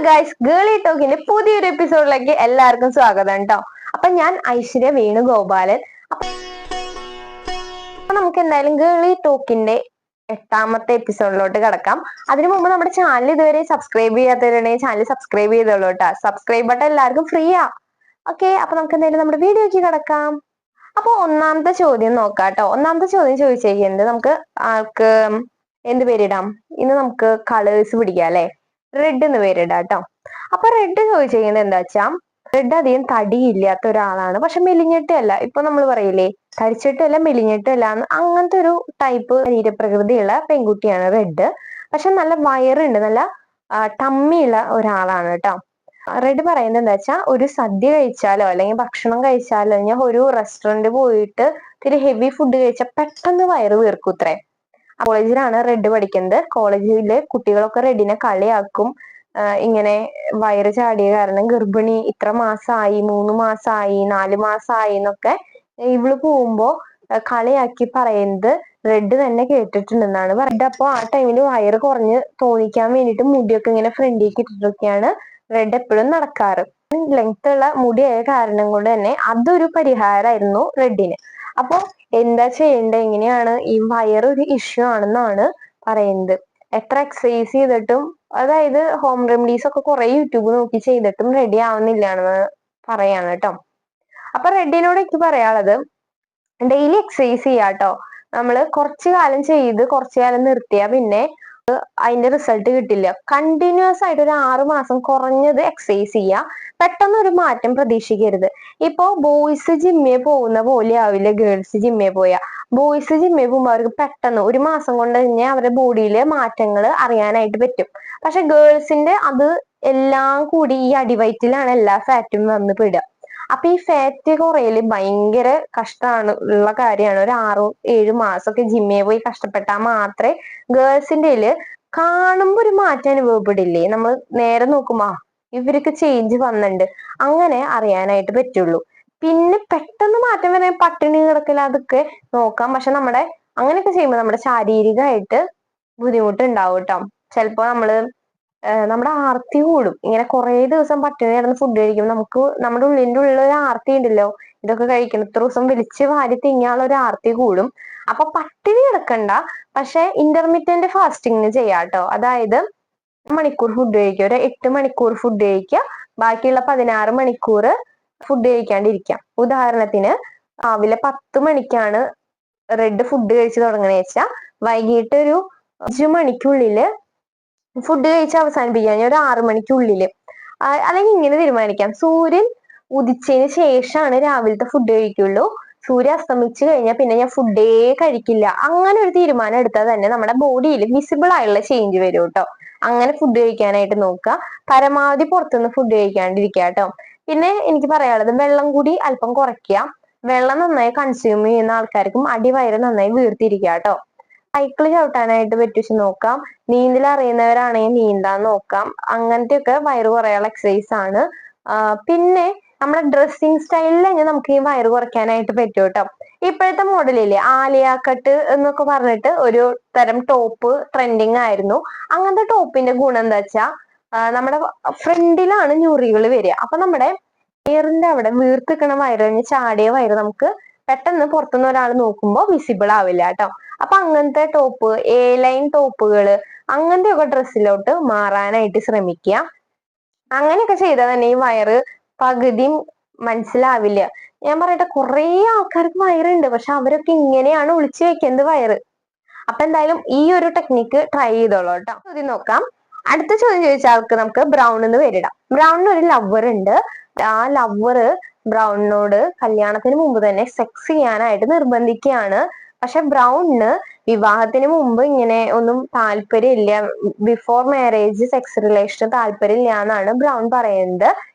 Guys, Gely ടോക്കിന്റെ പുതിയൊരു എപ്പിസോഡിലേക്ക് എല്ലാവർക്കും സ്വാഗതം കേട്ടോ. അപ്പൊ ഞാൻ ഐശ്വര്യ വേണുഗോപാലൻ. അപ്പൊ നമുക്ക് എന്തായാലും ഗേളി ടോക്കിന്റെ 8ാമത്തെ എപ്പിസോഡിലോട്ട് കിടക്കാം. അതിനു മുമ്പ് നമ്മുടെ ചാനൽ ഇതുവരെ സബ്സ്ക്രൈബ് ചെയ്യാത്തവരുണ്ടെങ്കിൽ ചാനൽ സബ്സ്ക്രൈബ് ചെയ്തോളൂ കേട്ടോ. സബ്സ്ക്രൈബ് ബട്ടൺ എല്ലാവർക്കും ഫ്രീയാ. ഓക്കെ, അപ്പൊ നമുക്ക് എന്തായാലും നമ്മുടെ വീഡിയോക്ക് കിടക്കാം. അപ്പൊ ഒന്നാമത്തെ ചോദ്യം നോക്കാം കേട്ടോ. ഒന്നാമത്തെ ചോദ്യം ചോദിച്ചിരിക്കുന്നത് നമുക്ക് ആൾക്ക് എന്ത് പേരിടാം? ഇന്ന് നമുക്ക് കളേഴ്സ് പിടിക്കാം അല്ലെ. റെഡ് എന്ന് പേരിടാം കേട്ടോ. അപ്പൊ റെഡ് ചോദിച്ചിരിക്കുന്നത് എന്താ വെച്ചാ, റെഡ് അധികം തടിയില്ലാത്ത ഒരാളാണ്, പക്ഷെ മെലിഞ്ഞിട്ടല്ല. ഇപ്പൊ നമ്മൾ പറയില്ലേ, തടിച്ചിട്ടല്ല മെലിഞ്ഞിട്ടല്ല, അങ്ങനത്തെ ഒരു ടൈപ്പ് ശരീരപ്രകൃതിയുള്ള പെൺകുട്ടിയാണ് റെഡ്. പക്ഷെ നല്ല വയറുണ്ട്, നല്ല ടമ്മിയുള്ള ഒരാളാണ് കേട്ടോ. റെഡ് പറയുന്നത് എന്താ വെച്ചാൽ, ഒരു സദ്യ കഴിച്ചാലോ അല്ലെങ്കിൽ ഭക്ഷണം കഴിച്ചാലോ, ഞാൻ ഒരു റെസ്റ്റോറന്റ് പോയിട്ട് ഇത്തിരി ഹെവി ഫുഡ് കഴിച്ചാൽ പെട്ടെന്ന് വയറ് വീർക്കൂത്രേ. കോളേജിലാണ് റെഡ് പഠിക്കുന്നത്. കോളേജിലെ കുട്ടികളൊക്കെ റെഡിനെ കളിയാക്കും. ഇങ്ങനെ വയറ് ചാടിയ കാരണം ഗർഭിണി ഇത്ര മാസമായി, 3 മാസമായി, 4 മാസമായി എന്നൊക്കെ ഇവള് പോകുമ്പോ കളിയാക്കി പറയുന്നത് റെഡ് തന്നെ കേട്ടിട്ടുണ്ടെന്നാണ്. റെഡ് അപ്പൊ ആ ടൈമില് വയറ് കുറഞ്ഞ് തോന്നിക്കാൻ വേണ്ടിയിട്ട് മുടിയൊക്കെ ഇങ്ങനെ ഫ്രണ്ടിലേക്ക് ഇട്ടിട്ടൊക്കെയാണ് റെഡ് എപ്പോഴും നടക്കാറ്. ലെങ്ത് ഉള്ള മുടിയായ കാരണം കൊണ്ട് തന്നെ അതൊരു പരിഹാരമായിരുന്നു റെഡിന്. അപ്പൊ എന്താ ചെയ്യേണ്ടത്, എങ്ങനെയാണ്, ഈ വയറ് ഒരു ഇഷ്യൂ ആണെന്നാണ് പറയുന്നത്. എത്ര എക്സസൈസ് ചെയ്തിട്ടും, അതായത് ഹോം റെമഡീസ് ഒക്കെ കുറെ യൂട്യൂബ് നോക്കി ചെയ്തിട്ടും റെഡി ആവുന്നില്ലാണെന്ന് പറയാണ് കേട്ടോ. അപ്പൊ റെഡിനോട് എനിക്ക് പറയാനുള്ളത്, ഡെയിലി എക്സസൈസ് ചെയ്യാട്ടോ. നമ്മള് കുറച്ചു കാലം ചെയ്ത് കുറച്ചു കാലം നിർത്തിയാ പിന്നെ അതിന്റെ റിസൾട്ട് കിട്ടില്ല. കണ്ടിന്യൂസ് ആയിട്ട് ഒരു 6 മാസം കുറഞ്ഞത് എക്സസൈസ് ചെയ്യുക. പെട്ടെന്ന് ഒരു മാറ്റം പ്രതീക്ഷിക്കരുത്. ഇപ്പൊ ബോയ്സ് ജിമ്മിൽ പോകുന്ന പോലെ ആവില്ല ഗേൾസ് ജിമ്മിൽ പോയാ. ബോയ്സ് ജിമ്മിൽ പോകുമ്പോൾ അവർക്ക് പെട്ടെന്ന് 1 മാസം കൊണ്ട് തന്നെ അവരുടെ ബോഡിയിലെ മാറ്റങ്ങൾ അറിയാനായിട്ട് പറ്റും. പക്ഷെ ഗേൾസിന്റെ അത് എല്ലാം കൂടി ഈ അടിവയറ്റിലാണ് എല്ലാ ഫാറ്റും വന്ന് പെടുക. അപ്പൊ ഈ ഫാറ്റ് കുറയല് ഭയങ്കര കഷ്ടമാണ് ഉള്ള കാര്യമാണ്. ഒരു 6-7 മാസമൊക്കെ ജിമ്മിൽ പോയി കഷ്ടപ്പെട്ടാൽ മാത്രമേ ഗേൾസിന്റെ കാണുമ്പോ ഒരു മാറ്റം അനുഭവപ്പെടില്ലേ, നമ്മൾ നേരെ നോക്കുമ്പോ ഇവർക്ക് ചേഞ്ച് വന്നിട്ടുണ്ട്, അങ്ങനെ അറിയാനായിട്ട് പറ്റുള്ളൂ. പിന്നെ പെട്ടെന്ന് മാറ്റം വരാൻ പട്ടിണി കിടക്കില്ല, അതൊക്കെ നോക്കാം. പക്ഷെ അങ്ങനെയൊക്കെ ചെയ്യുമ്പോൾ നമ്മുടെ ശാരീരികമായിട്ട് ബുദ്ധിമുട്ടുണ്ടാവും കേട്ടോ. ചിലപ്പോ നമ്മുടെ ആർത്തി കൂടും. ഇങ്ങനെ കുറെ ദിവസം പട്ടിണി കിടന്ന് ഫുഡ് കഴിക്കുമ്പോൾ നമ്മുടെ ഉള്ളിന്റെ ഒരു ആർത്തി ഉണ്ടല്ലോ, ഇതൊക്കെ കഴിക്കണം, ഇത്ര ദിവസം വലിച്ച് വാരി തിന്നാനുള്ള ഒരു ആർത്തി കൂടും. അപ്പൊ പട്ടിണി കിടക്കണ്ട, പക്ഷെ ഇന്റർമീഡിയന്റ് ഫാസ്റ്റിംഗ് ചെയ്യാട്ടോ. അതായത് മണിക്കൂർ ഫുഡ് കഴിക്കുക, ഒരു 8 മണിക്കൂർ ഫുഡ് കഴിക്കുക, ബാക്കിയുള്ള 16 മണിക്കൂർ ഫുഡ് കഴിക്കാണ്ടിരിക്കാം. ഉദാഹരണത്തിന് രാവിലെ 10 മണിക്കാണ് റെഡ് ഫുഡ് കഴിച്ച് തുടങ്ങണ വെച്ചാൽ വൈകിട്ട് ഒരു 5 മണിക്കുള്ളില് ഫുഡ് കഴിച്ച് അവസാനിപ്പിക്കുക, ഒരു 6 മണിക്കുള്ളില്. അല്ലെങ്കിൽ ഇങ്ങനെ തീരുമാനിക്കാം, സൂര്യൻ ഉദിച്ചതിന് ശേഷമാണ് രാവിലത്തെ ഫുഡ് കഴിക്കുള്ളൂ, സൂര്യൻ അസ്തമിച്ചു കഴിഞ്ഞാൽ പിന്നെ ഞാൻ ഫുഡേ കഴിക്കില്ല. അങ്ങനെ ഒരു തീരുമാനം എടുത്താൽ തന്നെ നമ്മുടെ ബോഡിയിൽ വിസിബിൾ ആയുള്ള ചേഞ്ച് വരും കേട്ടോ. അങ്ങനെ ഫുഡ് കഴിക്കാനായിട്ട് നോക്കുക. പരമാവധി പുറത്തുനിന്ന് ഫുഡ് കഴിക്കാണ്ടിരിക്കുക കേട്ടോ. പിന്നെ എനിക്ക് പറയാനുള്ളത്, വെള്ളം കൂടി അല്പം കുറയ്ക്കുക. വെള്ളം നന്നായി കൺസ്യൂം ചെയ്യുന്ന ആൾക്കാർക്കും അടിവയറ് നന്നായി വീർത്തിരിക്കുക കേട്ടോ. സൈക്കിൾ ചവിട്ടാനായിട്ട് പറ്റിച്ച് നോക്കാം. നീന്തൽ അറിയുന്നവരാണെങ്കിൽ നീന്താൻ നോക്കാം. അങ്ങനത്തെയൊക്കെ വയറ് കുറയാനുള്ള എക്സസൈസ് ആണ്. പിന്നെ നമ്മുടെ ഡ്രസ്സിങ് സ്റ്റൈലിൽ തന്നെ നമുക്ക് ഈ വയറ് കുറയ്ക്കാനായിട്ട് പറ്റും കേട്ടോ. ഇപ്പോഴത്തെ മോഡലില്ലേ ആലിയ കട്ട് എന്നൊക്കെ പറഞ്ഞിട്ട് ഒരു തരം ടോപ്പ് ട്രെൻഡിങ് ആയിരുന്നു. അങ്ങനത്തെ ടോപ്പിന്റെ ഗുണം എന്താ വെച്ചാ, നമ്മുടെ ഫ്രണ്ടിലാണ് ഞുറികൾ വരിക. അപ്പൊ നമ്മുടെ വയറിന്റെ അവിടെ വീർത്തിക്കണ വയറ്, ചാടിയ വയറ് നമുക്ക് പെട്ടെന്ന് പുറത്തുനിന്ന് ഒരാൾ നോക്കുമ്പോൾ വിസിബിൾ ആവില്ല കേട്ടോ. അപ്പൊ അങ്ങനത്തെ ടോപ്പ്, ലൈൻ ടോപ്പുകള്, അങ്ങനത്തെ ഒക്കെ ഡ്രസ്സിലോട്ട് മാറാനായിട്ട് ശ്രമിക്കുക. അങ്ങനെയൊക്കെ ചെയ്താൽ തന്നെ ഈ വയറ് പകുതിയും മനസ്സിലാവില്ല. ഞാൻ പറയട്ടെ, കുറെ ആൾക്കാർക്ക് വയറുണ്ട്, പക്ഷെ അവരൊക്കെ ഇങ്ങനെയാണ് ഒളിച്ചു വെക്കുന്നത് വയറ്. അപ്പൊ എന്തായാലും ഈ ഒരു ടെക്നിക്ക് ട്രൈ ചെയ്തോളൂ കേട്ടോ. ചോദ്യം നോക്കാം. അടുത്ത ചോദ്യം ചോദിച്ച ആൾക്ക് നമുക്ക് ബ്രൗൺ എന്ന് പേരിടാം. ബ്രൗണിന് ഒരു ലവർ ഉണ്ട്. ആ ലവർ ബ്രൗണിനോട് കല്യാണത്തിന് മുമ്പ് തന്നെ സെക്സ് ചെയ്യാനായിട്ട് നിർബന്ധിക്കുകയാണ്. പക്ഷെ ബ്രൗണിന് വിവാഹത്തിന് മുമ്പ് ഇങ്ങനെ ഒന്നും താല്പര്യമില്ല, ബിഫോർ മാരേജ് സെക്സ് റിലേഷൻ താല്പര്യമില്ല എന്നാണ് ബ്രൗൺ പറയുന്നത്.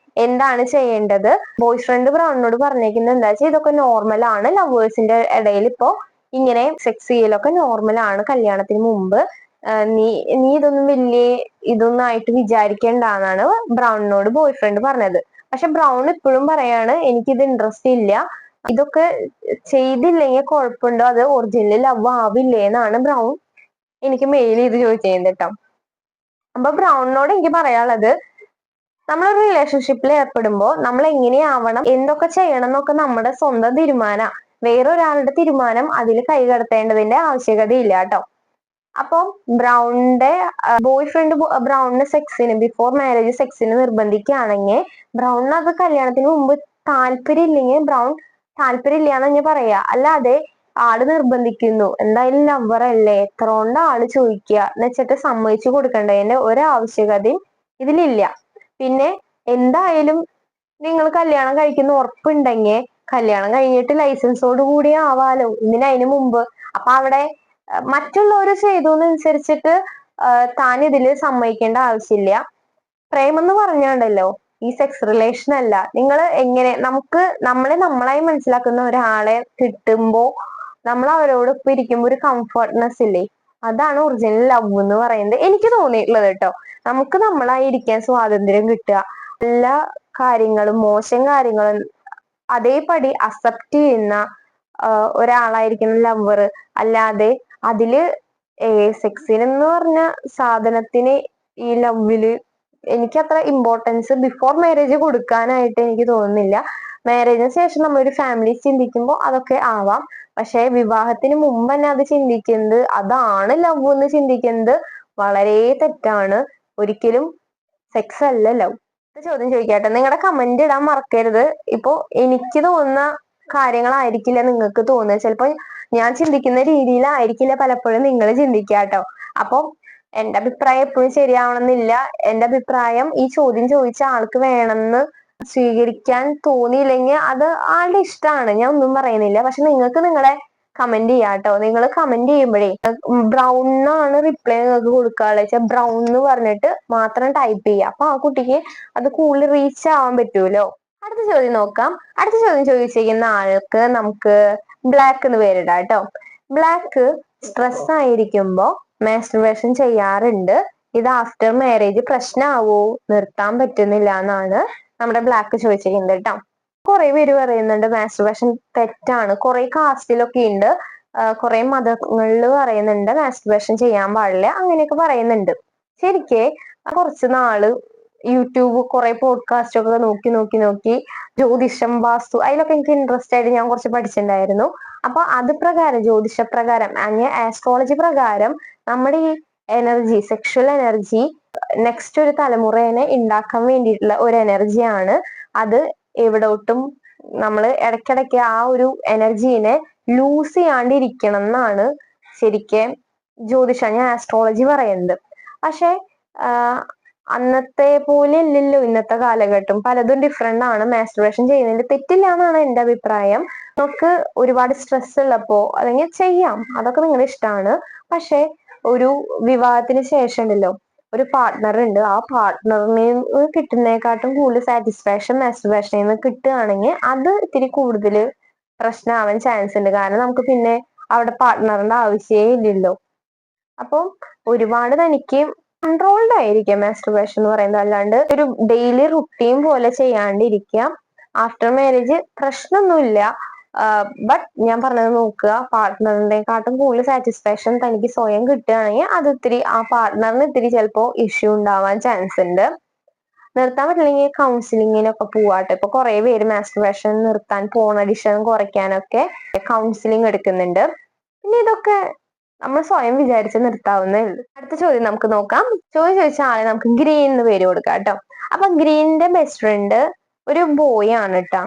എന്താണ് ചെയ്യേണ്ടത്? ബോയ് ഫ്രണ്ട് ബ്രൗണിനോട് പറഞ്ഞേക്കുന്നത് എന്താ വെച്ചാൽ, ഇതൊക്കെ നോർമൽ ആണ്, ലവേഴ്സിന്റെ ഇടയിൽ ഇപ്പോ ഇങ്ങനെ സെക്സ് ചെയ്യലൊക്കെ നോർമൽ ആണ്, കല്യാണത്തിന് മുമ്പ് നീ ഇതൊന്നും ഇതൊന്നും ആയിട്ട് വിചാരിക്കേണ്ടെന്നാണ് ബ്രൗണിനോട് ബോയ് ഫ്രണ്ട് പറഞ്ഞത്. പക്ഷെ ബ്രൗൺ ഇപ്പോഴും പറയാണ്, എനിക്കിത് ഇൻട്രസ്റ്റ് ഇല്ല, ഇതൊക്കെ ചെയ്തില്ലെങ്കിൽ കുഴപ്പമുണ്ടോ, അത് ഒറിജിനൽ ലവ് ആവില്ലേ എന്നാണ് ബ്രൗൺ എനിക്ക് മെയിൽ ചെയ്ത് ചോദിച്ചത് കേട്ടോ. അപ്പൊ ബ്രൗണിനോട് എനിക്ക് പറയാനുള്ളത്, നമ്മളൊരു റിലേഷൻഷിപ്പിൽ ഏർപ്പെടുമ്പോൾ നമ്മൾ എങ്ങനെയാവണം, എന്തൊക്കെ ചെയ്യണം എന്നൊക്കെ നമ്മുടെ സ്വന്തം തീരുമാനം. വേറൊരാളുടെ തീരുമാനം അതിൽ കൈകടത്തേണ്ടതിന്റെ ആവശ്യകതയില്ല കേട്ടോ. അപ്പം ബ്രൗണിന്റെ ബോയ് ഫ്രണ്ട് ബ്രൗണിന് ബിഫോർ മാരേജ് സെക്സിന് നിർബന്ധിക്കുകയാണെങ്കിൽ ബ്രൗണിന് അത് കല്യാണത്തിന് മുമ്പ് താല്പര്യം ഇല്ലെങ്കിൽ ബ്രൗൺ താല്പര്യം ഇല്ലാന്ന് ഞാൻ പറയാ. അല്ലാതെ ആള് നിർബന്ധിക്കുന്നു, എന്തായാലും ലവർ അല്ലേ, എത്ര കൊണ്ട് ആള് ചോദിക്കുക എന്ന് വെച്ചിട്ട് സമ്മതിച്ചു കൊടുക്കേണ്ടതിന്റെ ഒരാവശ്യകതയും ഇതിലില്ല. പിന്നെ എന്തായാലും നിങ്ങൾ കല്യാണം കഴിക്കുന്ന ഉറപ്പുണ്ടെങ്കിൽ കല്യാണം കഴിഞ്ഞിട്ട് ലൈസൻസോട് കൂടി ആവാലോ, അതിന് മുമ്പ്. അപ്പൊ അവിടെ മറ്റുള്ളവർ ചെയ്തോന്നനുസരിച്ചിട്ട് താൻ ഇതില് സമ്മതിക്കേണ്ട ആവശ്യമില്ല. പ്രേമം എന്ന് പറഞ്ഞാണ്ടല്ലോ ഈ സെക്സ് റിലേഷൻ അല്ല. നിങ്ങൾ എങ്ങനെ നമ്മളായി മനസ്സിലാക്കുന്ന ഒരാളെ കിട്ടുമ്പോ നമ്മൾ അവരോടൊപ്പം ഇരിക്കുമ്പോ ഒരു കംഫർട്ട്നെസ് ഇല്ലേ, അതാണ് ഒറിജിനൽ ലവ് എന്ന് പറയുന്നത് എനിക്ക് തോന്നിയിട്ടുള്ളത് കേട്ടോ. നമുക്ക് നമ്മളായി ഇരിക്കാൻ സ്വാതന്ത്ര്യം കിട്ടുക, എല്ലാ കാര്യങ്ങളും മോശം കാര്യങ്ങളും അതേപടി അക്സെപ്റ്റ് ചെയ്യുന്ന ഒരാളായിരിക്കണം ലവർ. അല്ലാതെ അതില് സെക്സിനെന്ന് പറഞ്ഞ സാധനത്തിന് ഈ ലവില് എനിക്കത്ര ഇമ്പോർട്ടൻസ് ബിഫോർ മാരേജ് കൊടുക്കാനായിട്ട് എനിക്ക് തോന്നുന്നില്ല. മാരേജിന് ശേഷം നമ്മളൊരു ഫാമിലി ചിന്തിക്കുമ്പോൾ അതൊക്കെ ആവാം. പക്ഷെ വിവാഹത്തിന് മുമ്പ് തന്നെ അത് ചിന്തിക്കുന്നത്, അതാണ് ലവ് എന്ന് ചിന്തിക്കുന്നത് വളരെ തെറ്റാണ്. ഒരിക്കലും സെക്സ് അല്ല ലവ്. ചോദ്യം ചോദിക്കട്ടെ, നിങ്ങളുടെ കമന്റ് ഇടാൻ മറക്കരുത്. ഇപ്പൊ എനിക്ക് തോന്നുന്ന കാര്യങ്ങളായിരിക്കില്ല നിങ്ങൾക്ക് തോന്നുന്നത്. ചിലപ്പോ ഞാൻ ചിന്തിക്കുന്ന രീതിയിലായിരിക്കില്ല പലപ്പോഴും നിങ്ങൾ ചിന്തിക്കാട്ടോ. അപ്പൊ എന്റെ അഭിപ്രായം എപ്പോഴും ശരിയാവണമെന്നില്ല. എന്റെ അഭിപ്രായം ഈ ചോദ്യം ചോദിച്ച ആൾക്ക് വേണമെന്ന് സ്വീകരിക്കാൻ തോന്നിയില്ലെങ്കിൽ അത് ആളുടെ ഇഷ്ടമാണ്, ഞാൻ ഒന്നും പറയുന്നില്ല. പക്ഷെ നിങ്ങൾക്ക് നിങ്ങളെ കമന്റ് ചെയ്യാട്ടോ. നിങ്ങൾ കമന്റ് ചെയ്യുമ്പോഴേ ബ്രൗൺ റിപ്ലൈ നിങ്ങൾക്ക് കൊടുക്കാനുള്ള വെച്ചാൽ ബ്രൗൺ എന്ന് പറഞ്ഞിട്ട് മാത്രം ടൈപ്പ് ചെയ്യുക. അപ്പൊ ആ കുട്ടിക്ക് അത് കൂടുതൽ റീച്ച് ആവാൻ പറ്റൂലോ. അടുത്ത ചോദ്യം നോക്കാം. അടുത്ത ചോദ്യം ചോദിച്ചിരിക്കുന്ന ആൾക്ക് നമുക്ക് ബ്ലാക്ക് എന്ന് പേരിടാം കേട്ടോ. ബ്ലാക്ക് സ്ട്രെസ് ആയിരിക്കുമ്പോ മാസ്റ്റുർബേഷൻ ചെയ്യാറുണ്ട്. ഇത് ആഫ്റ്റർ മാരേജ് പ്രശ്നമാവോ, നിർത്താൻ പറ്റുന്നില്ല എന്നാണ് നമ്മുടെ ബ്ലാക്ക് ചോദിച്ചിരിക്കുന്നത് കേട്ടോ. കുറെ പേര് പറയുന്നുണ്ട് മാസ്റ്റുർബേഷൻ തെറ്റാണ്. കുറെ കാസ്റ്റിലൊക്കെ ഉണ്ട്, കുറെ മതങ്ങളിൽ പറയുന്നുണ്ട് മാസ്റ്റുർബേഷൻ ചെയ്യാൻ പാടില്ല, അങ്ങനെയൊക്കെ പറയുന്നുണ്ട്. ശരിക്ക് കുറച്ച് നാള് യൂട്യൂബ് കുറെ പോഡ്കാസ്റ്റ് ഒക്കെ നോക്കി ജ്യോതിഷം, വാസ്തു അതിലൊക്കെ എനിക്ക് ഇൻട്രസ്റ്റ് ആയിട്ട് ഞാൻ കുറച്ച് പഠിച്ചിട്ടുണ്ടായിരുന്നു. അപ്പൊ അത് പ്രകാരം ജ്യോതിഷപ്രകാരം അങ്ങനെ ആസ്ട്രോളജി പ്രകാരം നമ്മുടെ ഈ എനർജി, സെക്ഷൽ എനർജി നെക്സ്റ്റ് ഒരു തലമുറേനെ ഉണ്ടാക്കാൻ വേണ്ടിയിട്ടുള്ള ഒരു എനർജിയാണ്. അത് എവിടോട്ടും നമ്മൾ ഇടയ്ക്കിടയ്ക്ക് ആ ഒരു എനർജീനെ ലൂസ് ചെയ്യാണ്ടിരിക്കണം എന്നാണ് ശരിക്കും ഞാൻ ആസ്ട്രോളജി പറയുന്നത്. പക്ഷെ അന്നത്തെ പോലെ ഇല്ലല്ലോ ഇന്നത്തെ കാലഘട്ടം, പലതും ഡിഫറെന്റ് ആണ്. മാസ്റ്റുർബേഷൻ ചെയ്യുന്നതിൽ തെറ്റില്ല എന്നാണ് എന്റെ അഭിപ്രായം. നമുക്ക് ഒരുപാട് സ്ട്രെസ് ഉള്ളപ്പോ അല്ലെങ്കിൽ ചെയ്യാം, അതൊക്കെ നിങ്ങളുടെ ഇഷ്ടമാണ്. പക്ഷെ ഒരു വിവാഹത്തിന് ശേഷം ഉണ്ടല്ലോ ഒരു പാർട്ട്ണർ ഉണ്ട്, ആ പാർട്ട്ണറിന് കിട്ടുന്നതിനെക്കാട്ടും കൂടുതൽ സാറ്റിസ്ഫാക്ഷൻ മാസ്റ്റുർബേഷനിൽ നിന്ന് കിട്ടുകയാണെങ്കിൽ അത് ഇത്തിരി കൂടുതൽ പ്രശ്നമാവാൻ ചാൻസ് ഉണ്ട്. കാരണം നമുക്ക് പിന്നെ അവിടെ പാർട്ട്ണറിന്റെ ആവശ്യമേ ഇല്ലല്ലോ. അപ്പം ഒരുപാട് തനിക്ക് കൺട്രോൾഡ് ആയിരിക്കാം മാസ്റ്റുർബേഷൻ എന്ന് പറയുന്നത്, അല്ലാണ്ട് ഒരു ഡെയിലി റുട്ടീൻ പോലെ ചെയ്യാണ്ടിരിക്കുക. ആഫ്റ്റർ മാരേജ് പ്രശ്നമൊന്നുമില്ല. ബട്ട് ഞാൻ പറഞ്ഞത് നോക്കുക, പാർട്ട്ണറിനെക്കാട്ടും കൂടുതൽ സാറ്റിസ്ഫാക്ഷൻ തനിക്ക് സ്വയം കിട്ടുകയാണെങ്കിൽ അത് ഇത്തിരി ആ പാർട്ട്ണറിന് ഇത്തിരി ചിലപ്പോ ഇഷ്യൂ ഉണ്ടാവാൻ ചാൻസ് ഉണ്ട്. നിർത്താൻ പറ്റില്ലെങ്കിൽ കൗൺസിലിങ്ങിനൊക്കെ പോവാട്ടെ. ഇപ്പൊ കുറെ പേര് മാസ്റ്റുർബേഷൻ നിർത്താൻ, പോൺ അഡിക്ഷൻ കുറയ്ക്കാനൊക്കെ കൗൺസിലിംഗ് എടുക്കുന്നുണ്ട്. പിന്നെ ഇതൊക്കെ നമ്മൾ സ്വയം വിചാരിച്ച് നിർത്താവുന്നേ ഉള്ളൂ. അടുത്ത ചോദ്യം നമുക്ക് നോക്കാം. ചോദ്യം ചോദിച്ച ആളെ നമുക്ക് ഗ്രീൻ എന്ന് പേര് കൊടുക്കാം കേട്ടോ. അപ്പൊ ഗ്രീനിന്റെ ബെസ്റ്റ് ഫ്രണ്ട് ഒരു ബോയ് ആണ് കേട്ടോ.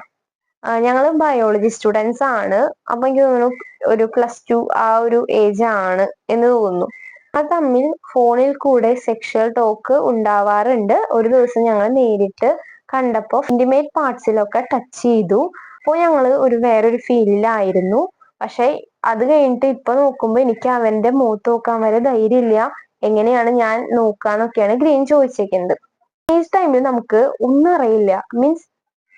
ഞങ്ങള് ബയോളജി സ്റ്റുഡൻസ് ആണ്. അപ്പൊ എനിക്ക് തോന്നുന്നു ഒരു +2 ആ ഒരു ഏജ് ആണ് എന്ന് തോന്നുന്നു. അത് തമ്മിൽ ഫോണിൽ കൂടെ സെക്ഷൽ ടോക്ക് ഉണ്ടാവാറുണ്ട്. ഒരു ദിവസം ഞങ്ങൾ നേരിട്ട് കണ്ടപ്പോ ഇന്റിമേറ്റ് പാർട്സിലൊക്കെ ടച്ച് ചെയ്തു. അപ്പോൾ ഞങ്ങള് വേറൊരു ഫീലിലായിരുന്നു. പക്ഷെ അത് കഴിഞ്ഞിട്ട് ഇപ്പൊ നോക്കുമ്പോ എനിക്ക് അവന്റെ മുഖത്ത് നോക്കാൻ വരെ ധൈര്യമില്ല. എങ്ങനെയാണ് ഞാൻ നോക്കാന്നൊക്കെയാണ് ഗ്രീൻ ചോദിച്ചേക്കുന്നത്. ഈ ടൈമിൽ നമുക്ക് ഒന്നും അറിയില്ല. മീൻസ്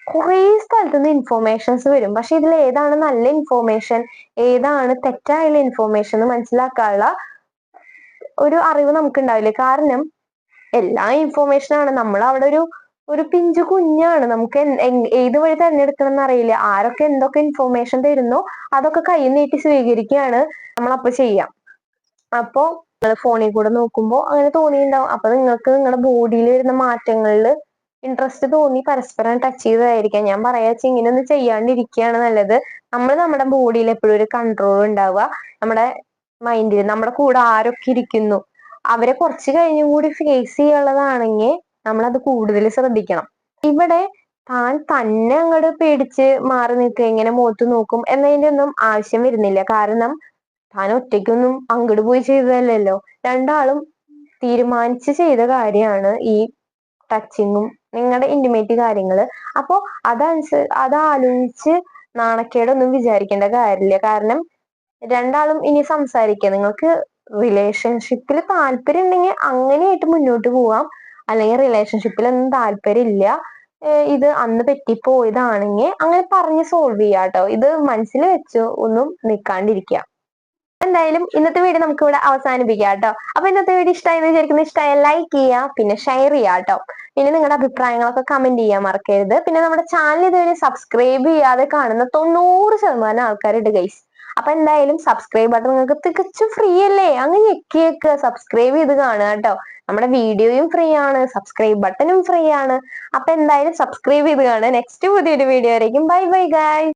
കുറെ സ്ഥലത്ത് നിന്ന് ഇൻഫോർമേഷൻസ് വരും. പക്ഷെ ഇതിൽ ഏതാണ് നല്ല ഇൻഫോർമേഷൻ, ഏതാണ് തെറ്റായുള്ള ഇൻഫോർമേഷൻ എന്ന് മനസ്സിലാക്കാനുള്ള ഒരു അറിവ് നമുക്ക് ഉണ്ടാവില്ല. കാരണം എല്ലാ ഇൻഫോർമേഷനാണ്. നമ്മൾ അവിടെ ഒരു പിഞ്ചു കുഞ്ഞാണ്. നമുക്ക് ഏത് വഴി തിരഞ്ഞെടുക്കണം എന്നറിയില്ല. ആരൊക്കെ എന്തൊക്കെ ഇൻഫോർമേഷൻ തരുന്നോ അതൊക്കെ കൈ നീട്ടി സ്വീകരിക്കുകയാണ് നമ്മളപ്പൊ ചെയ്യാം. അപ്പോ ഫോണിൽ കൂടെ നോക്കുമ്പോൾ അങ്ങനെ തോന്നിയിട്ടുണ്ടാവും. അപ്പൊ നിങ്ങൾക്ക് നിങ്ങളുടെ ബോഡിയിൽ വരുന്ന മാറ്റങ്ങളിൽ ഇൻട്രസ്റ്റ് തോന്നി പരസ്പരം ടച്ച് ചെയ്തതായിരിക്കാം. ഞാൻ പറയാച്ച ഇങ്ങനെ ഒന്നും ചെയ്യാണ്ടിരിക്കുകയാണ് നല്ലത്. നമ്മൾ നമ്മുടെ ബോഡിയിൽ എപ്പോഴും ഒരു കൺട്രോൾ ഉണ്ടാവുക. നമ്മുടെ മൈൻഡിൽ നമ്മുടെ കൂടെ ആരൊക്കെ ഇരിക്കുന്നു അവരെ കുറച്ച് കഴിഞ്ഞും കൂടി ഫേസ് ചെയ്യാനുള്ളതാണെങ്കിൽ നമ്മളത് കൂടുതൽ ശ്രദ്ധിക്കണം. ഇവിടെ താൻ തന്നെ അങ്ങോട്ട് പേടിച്ച് മാറി നിൽക്കുക, ഇങ്ങനെ മുഖത്ത് നോക്കും എന്നതിന്റെ ഒന്നും ആവശ്യം വരുന്നില്ല. കാരണം താൻ ഒറ്റയ്ക്കൊന്നും അങ്ങോട്ട് പോയി ചെയ്തതല്ലല്ലോ. രണ്ടാളും തീരുമാനിച്ച് ചെയ്ത കാര്യമാണ് ഈ ടച്ചിങ്ങും നിങ്ങളുടെ ഇന്റിമേറ്റ് കാര്യങ്ങള്. അപ്പൊ അതാലോചിച്ച് നാണക്കേടൊന്നും വിചാരിക്കേണ്ട കാര്യമില്ല. കാരണം രണ്ടാളും ഇനി സംസാരിക്കുക. നിങ്ങൾക്ക് റിലേഷൻഷിപ്പിൽ താല്പര്യം ഉണ്ടെങ്കിൽ അങ്ങനെയായിട്ട് മുന്നോട്ട് പോവാം. അല്ലെങ്കിൽ റിലേഷൻഷിപ്പിൽ ഒന്നും താല്പര്യം ഇല്ല, ഇത് അന്ന് പറ്റിപ്പോയതാണെങ്കിൽ അങ്ങനെ പറഞ്ഞ് സോൾവ് ചെയ്യാം കേട്ടോ. ഇത് മനസ്സിൽ വെച്ച് ഒന്നും നിൽക്കാണ്ടിരിക്കുക. എന്തായാലും ഇന്നത്തെ വീഡിയോ നമുക്ക് ഇവിടെ അവസാനിപ്പിക്കാം കേട്ടോ. അപ്പൊ ഇന്നത്തെ വീഡിയോ ഇഷ്ടമായെന്ന് വിചാരിക്കുന്നത്, ഇഷ്ടമായ ലൈക്ക് ചെയ്യുക, പിന്നെ ഷെയർ ചെയ്യുക കേട്ടോ. പിന്നെ നിങ്ങളുടെ അഭിപ്രായങ്ങളൊക്കെ കമന്റ് ചെയ്യാൻ മറക്കരുത്. പിന്നെ നമ്മുടെ ചാനൽ ഇതുവരെ സബ്സ്ക്രൈബ് ചെയ്യാതെ കാണുന്ന 90% ആൾക്കാരുണ്ട് ഗൈസ്. അപ്പൊ എന്തായാലും സബ്സ്ക്രൈബ് ബട്ടൺ നിങ്ങൾക്ക് തികച്ചും ഫ്രീ അല്ലേ, അങ്ങ് ഞെക്കിയേക്ക് സബ്സ്ക്രൈബ് ചെയ്ത് കാണുക കേട്ടോ. നമ്മുടെ വീഡിയോയും ഫ്രീ ആണ്, സബ്സ്ക്രൈബ് ബട്ടണും ഫ്രീ ആണ്. അപ്പൊ എന്തായാലും സബ്സ്ക്രൈബ് ചെയ്ത് കാണുക. നെക്സ്റ്റ് പുതിയൊരു വീഡിയോ ആയിരിക്കും. Bye bye guys.